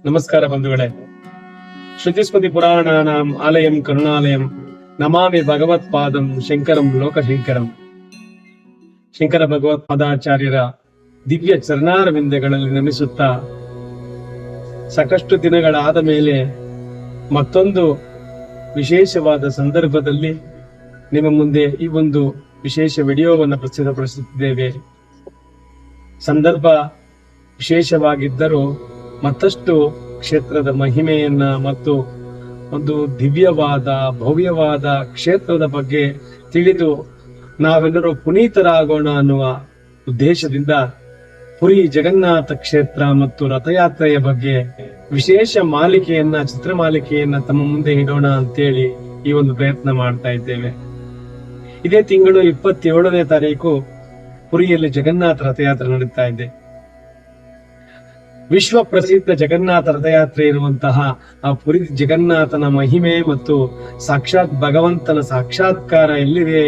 ನಮಸ್ಕಾರ ಬಂಧುಗಳೇ. ಶ್ರುತಿಸ್ಮೃತಿ ಪುರಾಣಾನಾಂ ಆಲಯಂ ಕರುಣಾಲಯಂ ನಮಾಮಿ ಭಗವತ್ಪಾದಂ ಶಂಕರಂ ಲೋಕಶಂಕರಂ. ಶಂಕರ ಭಗವತ್ಪಾದಾಚಾರ್ಯರ ದಿವ್ಯ ಚರಣಾರವಿಂದಗಳಲ್ಲಿ ನಮಿಸುತ್ತಾ ಸಾಕಷ್ಟು ದಿನಗಳಾದ ಮೇಲೆ ಮತ್ತೊಂದು ವಿಶೇಷವಾದ ಸಂದರ್ಭದಲ್ಲಿ ನಿಮ್ಮ ಮುಂದೆ ಈ ಒಂದು ವಿಶೇಷ ವಿಡಿಯೋವನ್ನು ಪ್ರಸ್ತುತಪಡಿಸುತ್ತಿದ್ದೇವೆ. ಸಂದರ್ಭ ವಿಶೇಷವಾಗಿದ್ದರೂ ಮತ್ತಷ್ಟು ಕ್ಷೇತ್ರದ ಮಹಿಮೆಯನ್ನ ಮತ್ತು ಒಂದು ದಿವ್ಯವಾದ ಭವ್ಯವಾದ ಕ್ಷೇತ್ರದ ಬಗ್ಗೆ ತಿಳಿದು ನಾವೆಲ್ಲರೂ ಪುನೀತರಾಗೋಣ ಅನ್ನುವ ಉದ್ದೇಶದಿಂದ ಪುರಿ ಜಗನ್ನಾಥ ಕ್ಷೇತ್ರ ಮತ್ತು ರಥಯಾತ್ರೆಯ ಬಗ್ಗೆ ವಿಶೇಷ ಚಿತ್ರಮಾಲಿಕೆಯನ್ನ ತಮ್ಮ ಮುಂದೆ ಇಡೋಣ ಅಂತೇಳಿ ಈ ಒಂದು ಪ್ರಯತ್ನ ಮಾಡ್ತಾ ಇದ್ದೇವೆ. ಇದೇ ತಿಂಗಳು 27ನೇ ತಾರೀಕು ಪುರಿಯಲ್ಲಿ ಜಗನ್ನಾಥ ರಥಯಾತ್ರೆ ನಡೀತಾ ಇದೆ. ವಿಶ್ವ ಪ್ರಸಿದ್ಧ ಜಗನ್ನಾಥ ರಥಯಾತ್ರೆ ಇರುವಂತಹ ಆ ಪುರಿ ಜಗನ್ನಾಥನ ಮಹಿಮೆ ಮತ್ತು ಸಾಕ್ಷಾತ್ ಭಗವಂತನ ಸಾಕ್ಷಾತ್ಕಾರ ಎಲ್ಲಿದೆ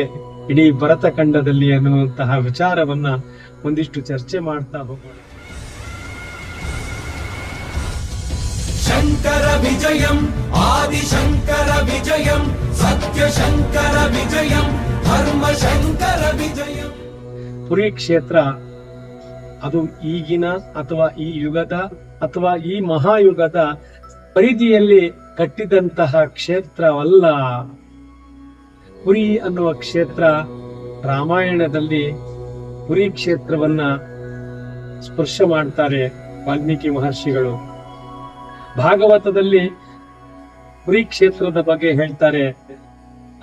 ಇಡೀ ಭರತ ಖಂಡದಲ್ಲಿ ಅನ್ನುವಂತಹ ವಿಚಾರವನ್ನ ಒಂದಿಷ್ಟು ಚರ್ಚೆ ಮಾಡ್ತಾ ಹೋಗೋಣ. ಶಂಕರ ವಿಜಯಂ ಆದಿಶಂಕರ ವಿಜಯಂ ಸತ್ಯಶಂಕರ ವಿಜಯಂ ಧರ್ಮ ಶಂಕರ ವಿಜಯಂ. ಪುರಿ ಕ್ಷೇತ್ರ ಅದು ಈಗಿನ ಅಥವಾ ಈ ಯುಗದ ಅಥವಾ ಈ ಮಹಾಯುಗದ ಪರಿಧಿಯಲ್ಲಿ ಕಟ್ಟಿದಂತಹ ಕ್ಷೇತ್ರವಲ್ಲ. ಪುರಿ ಅನ್ನುವ ಕ್ಷೇತ್ರ ರಾಮಾಯಣದಲ್ಲಿ ಪುರಿ ಕ್ಷೇತ್ರವನ್ನ ಸ್ಪರ್ಶ ಮಾಡ್ತಾರೆ ವಾಲ್ಮೀಕಿ ಮಹರ್ಷಿಗಳು. ಭಾಗವತದಲ್ಲಿ ಪುರಿ ಕ್ಷೇತ್ರದ ಬಗ್ಗೆ ಹೇಳ್ತಾರೆ.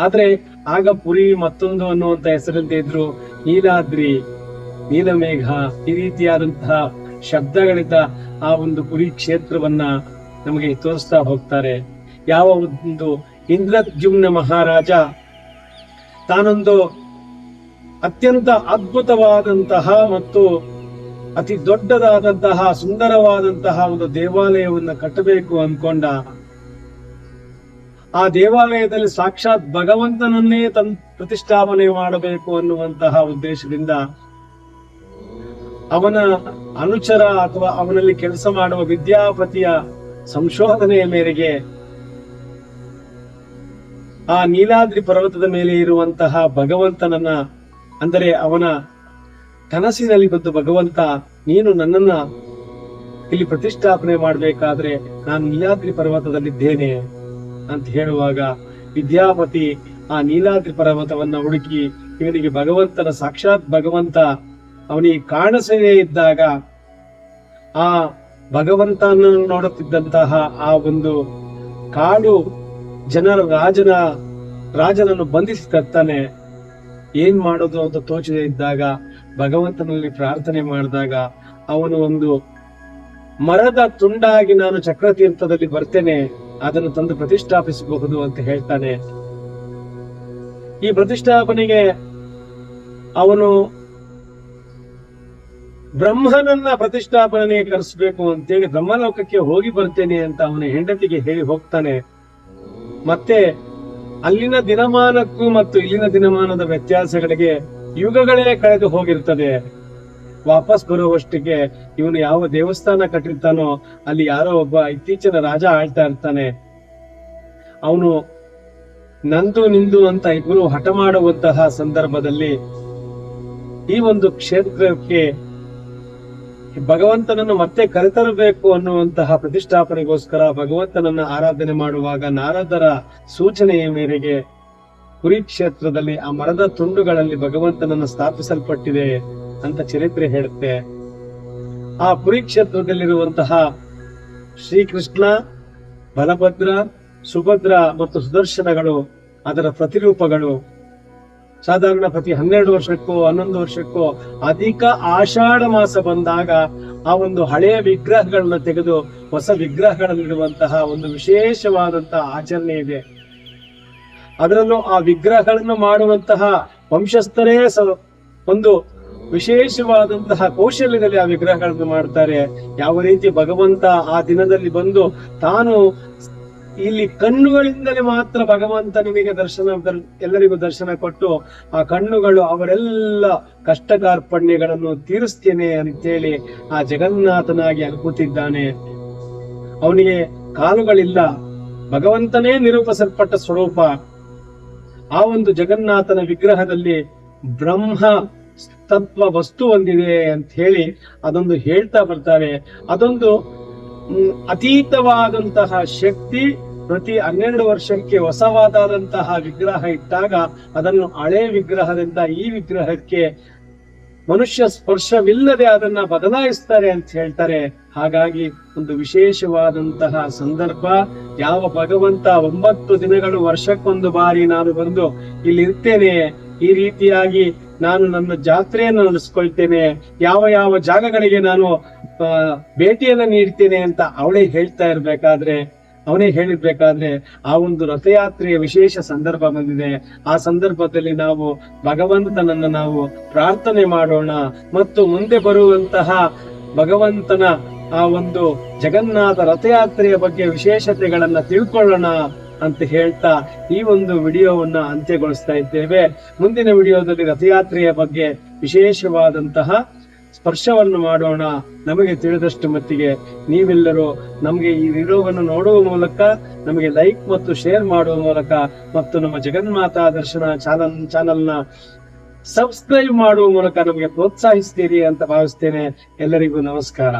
ಆದ್ರೆ ಆಗ ಪುರಿ ಮತ್ತೊಂದು ಅನ್ನುವಂತ ಹೆಸರಲ್ಲಿ ಇದ್ರು ನೀಲಾದ್ರಿ, ನೀಲಮೇಘ ಈ ರೀತಿಯಾದಂತಹ ಶಬ್ದಗಳಿಂದ ಆ ಒಂದು ಪುರಿ ಕ್ಷೇತ್ರವನ್ನ ನಮಗೆ ತೋರಿಸ್ತಾ ಹೋಗ್ತಾರೆ. ಯಾವ ಒಂದು ಇಂದ್ರದ್ಯುಮ್ನ ಮಹಾರಾಜ ತಾನೊಂದು ಅತ್ಯಂತ ಅದ್ಭುತವಾದಂತಹ ಮತ್ತು ಅತಿ ದೊಡ್ಡದಾದಂತಹ ಸುಂದರವಾದಂತಹ ಒಂದು ದೇವಾಲಯವನ್ನು ಕಟ್ಟಬೇಕು ಅನ್ಕೊಂಡ. ಆ ದೇವಾಲಯದಲ್ಲಿ ಸಾಕ್ಷಾತ್ ಭಗವಂತನನ್ನೇ ಪ್ರತಿಷ್ಠಾಪನೆ ಮಾಡಬೇಕು ಅನ್ನುವಂತಹ ಉದ್ದೇಶದಿಂದ ಅವನ ಅನುಚರ ಅಥವಾ ಅವನಲ್ಲಿ ಕೆಲಸ ಮಾಡುವ ವಿದ್ಯಾಪತಿಯ ಸಂಶೋಧನೆಯ ಮೇರೆಗೆ ಆ ನೀಲಾದ್ರಿ ಪರ್ವತದ ಮೇಲೆ ಇರುವಂತಹ ಭಗವಂತನನ್ನ, ಅಂದರೆ ಅವನ ಕನಸಿನಲ್ಲಿ ಬಂದು ಭಗವಂತ ನೀನು ನನ್ನನ್ನ ಇಲ್ಲಿ ಪ್ರತಿಷ್ಠಾಪನೆ ಮಾಡಬೇಕಾದ್ರೆ ನಾನು ನೀಲಾದ್ರಿ ಪರ್ವತದಲ್ಲಿದ್ದೇನೆ ಅಂತ ಹೇಳುವಾಗ ವಿದ್ಯಾಪತಿ ಆ ನೀಲಾದ್ರಿ ಪರ್ವತವನ್ನ ಹುಡುಕಿ ಇವನಿಗೆ ಭಗವಂತನ ಸಾಕ್ಷಾತ್ ಭಗವಂತ ಅವನಿಗೆ ಕಾಣಿಸದೇ ಇದ್ದಾಗ ಆ ಭಗವಂತನನ್ನು ನೋಡುತ್ತಿದ್ದಂತಹ ಆ ಒಂದು ಕಾಡು ಜನರ ರಾಜನನ್ನು ಬಂಧಿಸಿ ತರ್ತಾನೆ. ಏನ್ ಮಾಡೋದು ಅಂತ ತೋಚದೇ ಇದ್ದಾಗ ಭಗವಂತನಲ್ಲಿ ಪ್ರಾರ್ಥನೆ ಮಾಡಿದಾಗ ಅವನು ಒಂದು ಮರದ ತುಂಡಾಗಿ ನಾನು ಚಕ್ರತೀರ್ಥದಲ್ಲಿ ಬರ್ತೇನೆ, ಅದನ್ನು ತಂದು ಪ್ರತಿಷ್ಠಾಪಿಸಬಹುದು ಅಂತ ಹೇಳ್ತಾನೆ. ಈ ಪ್ರತಿಷ್ಠಾಪನೆಗೆ ಅವನು ಬ್ರಹ್ಮನನ್ನ ಪ್ರತಿಷ್ಠಾಪನೆಗೆ ಕರೆಸಬೇಕು ಅಂತೇಳಿ ಬ್ರಹ್ಮಲೋಕಕ್ಕೆ ಹೋಗಿ ಬರ್ತೇನೆ ಅಂತ ಅವನ ಹೆಂಡತಿಗೆ ಹೇಳಿ ಹೋಗ್ತಾನೆ. ಮತ್ತೆ ಅಲ್ಲಿನ ದಿನಮಾನಕ್ಕೂ ಮತ್ತು ಇಲ್ಲಿನ ದಿನಮಾನದ ವ್ಯತ್ಯಾಸಗಳಿಗೆ ಯುಗಗಳೇ ಕಳೆದು ಹೋಗಿರ್ತದೆ. ವಾಪಸ್ ಬರುವಷ್ಟಿಗೆ ಇವನು ಯಾವ ದೇವಸ್ಥಾನ ಕಟ್ಟಿರ್ತಾನೋ ಅಲ್ಲಿ ಯಾರೋ ಒಬ್ಬ ಇತ್ತೀಚಿನ ರಾಜ ಆಳ್ತಾ ಇರ್ತಾನೆ. ಅವನು ನಂದು ನಿಂದು ಅಂತ ಇಬ್ಬರು ಹಠ ಮಾಡುವಂತಹ ಸಂದರ್ಭದಲ್ಲಿ ಈ ಒಂದು ಕ್ಷೇತ್ರಕ್ಕೆ ಭಗವಂತನನ್ನು ಮತ್ತೆ ಕರೆತರಬೇಕು ಅನ್ನುವಂತಹ ಪ್ರತಿಷ್ಠಾಪನೆಗೋಸ್ಕರ ಭಗವಂತನನ್ನ ಆರಾಧನೆ ಮಾಡುವಾಗ ನಾರದರ ಸೂಚನೆಯ ಮೇರೆಗೆ ಪುರಿ ಕ್ಷೇತ್ರದಲ್ಲಿ ಆ ಮರದ ತುಂಡುಗಳಲ್ಲಿ ಭಗವಂತನನ್ನು ಸ್ಥಾಪಿಸಲ್ಪಟ್ಟಿದೆ ಅಂತ ಚರಿತ್ರೆ ಹೇಳುತ್ತೆ. ಆ ಪುರಿ ಕ್ಷೇತ್ರದಲ್ಲಿರುವಂತಹ ಶ್ರೀಕೃಷ್ಣ, ಬಲಭದ್ರ, ಸುಭದ್ರ ಮತ್ತು ಸುದರ್ಶನಗಳು ಅದರ ಪ್ರತಿರೂಪಗಳು. ಸಾಧಾರಣ ಪ್ರತಿ 12 ವರ್ಷಕ್ಕೋ 11 ವರ್ಷಕ್ಕೋ ಅಧಿಕ ಆಷಾಢ ಮಾಸ ಬಂದಾಗ ಆ ಒಂದು ಹಳೆಯ ವಿಗ್ರಹಗಳನ್ನ ತೆಗೆದು ಹೊಸ ವಿಗ್ರಹಗಳಲ್ಲಿರುವಂತಹ ಒಂದು ವಿಶೇಷವಾದಂತಹ ಆಚರಣೆ ಇದೆ. ಅದರಲ್ಲೂ ಆ ವಿಗ್ರಹಗಳನ್ನು ಮಾಡುವಂತಹ ವಂಶಸ್ಥರೇ ಒಂದು ವಿಶೇಷವಾದಂತಹ ಕೌಶಲ್ಯದಲ್ಲಿ ಆ ವಿಗ್ರಹಗಳನ್ನು ಮಾಡ್ತಾರೆ. ಯಾವ ರೀತಿ ಭಗವಂತ ಆ ದಿನದಲ್ಲಿ ಬಂದು ತಾನು ಇಲ್ಲಿ ಕಣ್ಣುಗಳಿಂದಲೇ ಮಾತ್ರ ಭಗವಂತ ನಿಮಗೆ ಎಲ್ಲರಿಗೂ ದರ್ಶನ ಕೊಟ್ಟು ಆ ಕಣ್ಣುಗಳು ಅವರೆಲ್ಲ ಕಷ್ಟ ಕಾರ್ಪಣ್ಯಗಳನ್ನು ತೀರಿಸ್ತೇನೆ ಅಂತೇಳಿ ಆ ಜಗನ್ನಾಥನಾಗಿ ಅನುಕೂತಿದ್ದಾನೆ. ಅವನಿಗೆ ಕಾಲುಗಳಿಲ್ಲ, ಭಗವಂತನೇ ನಿರೂಪಿಸಲ್ಪಟ್ಟ ಸ್ವರೂಪ. ಆ ಒಂದು ಜಗನ್ನಾಥನ ವಿಗ್ರಹದಲ್ಲಿ ಬ್ರಹ್ಮ ತತ್ವ ವಸ್ತು ಒಂದಿದೆ ಅಂತ ಹೇಳಿ ಅದೊಂದು ಹೇಳ್ತಾ ಬರ್ತಾರೆ. ಅದೊಂದು ಅತೀತವಾದಂತಹ ಶಕ್ತಿ. ಪ್ರತಿ 12 ವರ್ಷಕ್ಕೆ ಹೊಸವಾದಂತಹ ವಿಗ್ರಹ ಇಟ್ಟಾಗ ಅದನ್ನು ಹಳೆ ವಿಗ್ರಹದಿಂದ ಈ ವಿಗ್ರಹಕ್ಕೆ ಮನುಷ್ಯ ಸ್ಪರ್ಶವಿಲ್ಲದೆ ಅದನ್ನ ಬದಲಾಯಿಸ್ತಾರೆ ಅಂತ ಹೇಳ್ತಾರೆ. ಹಾಗಾಗಿ ಒಂದು ವಿಶೇಷವಾದಂತಹ ಸಂದರ್ಭ. ಯಾವ ಭಗವಂತ 9 ದಿನಗಳು ವರ್ಷಕ್ಕೊಂದು ಬಾರಿ ನಾನು ಬಂದು ಇಲ್ಲಿ ಇರ್ತೇನೆ, ಈ ರೀತಿಯಾಗಿ ನಾನು ನನ್ನ ಜಾತ್ರೆಯನ್ನು ನಡೆಸ್ಕೊಳ್ತೇನೆ, ಯಾವ ಯಾವ ಜಾಗಗಳಿಗೆ ನಾನು ಭೇಟಿಯನ್ನು ನೀಡ್ತೇನೆ ಅಂತ ಅವನೇ ಹೇಳಿರ್ಬೇಕಾದ್ರೆ ಆ ಒಂದು ರಥಯಾತ್ರೆಯ ವಿಶೇಷ ಸಂದರ್ಭ ಬಂದಿದೆ. ಆ ಸಂದರ್ಭದಲ್ಲಿ ನಾವು ಭಗವಂತನನ್ನ ನಾವು ಪ್ರಾರ್ಥನೆ ಮಾಡೋಣ ಮತ್ತು ಮುಂದೆ ಬರುವಂತಹ ಭಗವಂತನ ಆ ಒಂದು ಜಗನ್ನಾಥ ರಥಯಾತ್ರೆಯ ಬಗ್ಗೆ ವಿಶೇಷತೆಗಳನ್ನ ತಿಳ್ಕೊಳ್ಳೋಣ ಅಂತ ಹೇಳ್ತಾ ಈ ಒಂದು ವಿಡಿಯೋವನ್ನ ಅಂತ್ಯಗೊಳಿಸ್ತಾ ಇದ್ದೇವೆ. ಮುಂದಿನ ವಿಡಿಯೋದಲ್ಲಿ ರಥಯಾತ್ರೆಯ ಬಗ್ಗೆ ವಿಶೇಷವಾದಂತಹ ಸ್ಪರ್ಶವನ್ನು ಮಾಡೋಣ. ನಮಗೆ ತಿಳಿದಷ್ಟು ಮಟ್ಟಿಗೆ ನೀವೆಲ್ಲರೂ ನಮಗೆ ಈ ವಿಡಿಯೋವನ್ನು ನೋಡುವ ಮೂಲಕ, ನಮಗೆ ಲೈಕ್ ಮತ್ತು ಶೇರ್ ಮಾಡುವ ಮೂಲಕ ಮತ್ತು ನಮ್ಮ ಜಗನ್ಮಾತಾ ದರ್ಶನ ಚಾನಲ್ನ ಸಬ್ಸ್ಕ್ರೈಬ್ ಮಾಡುವ ಮೂಲಕ ನಮಗೆ ಪ್ರೋತ್ಸಾಹಿಸ್ತೀರಿ ಅಂತ ಭಾವಿಸ್ತೇನೆ. ಎಲ್ಲರಿಗೂ ನಮಸ್ಕಾರ.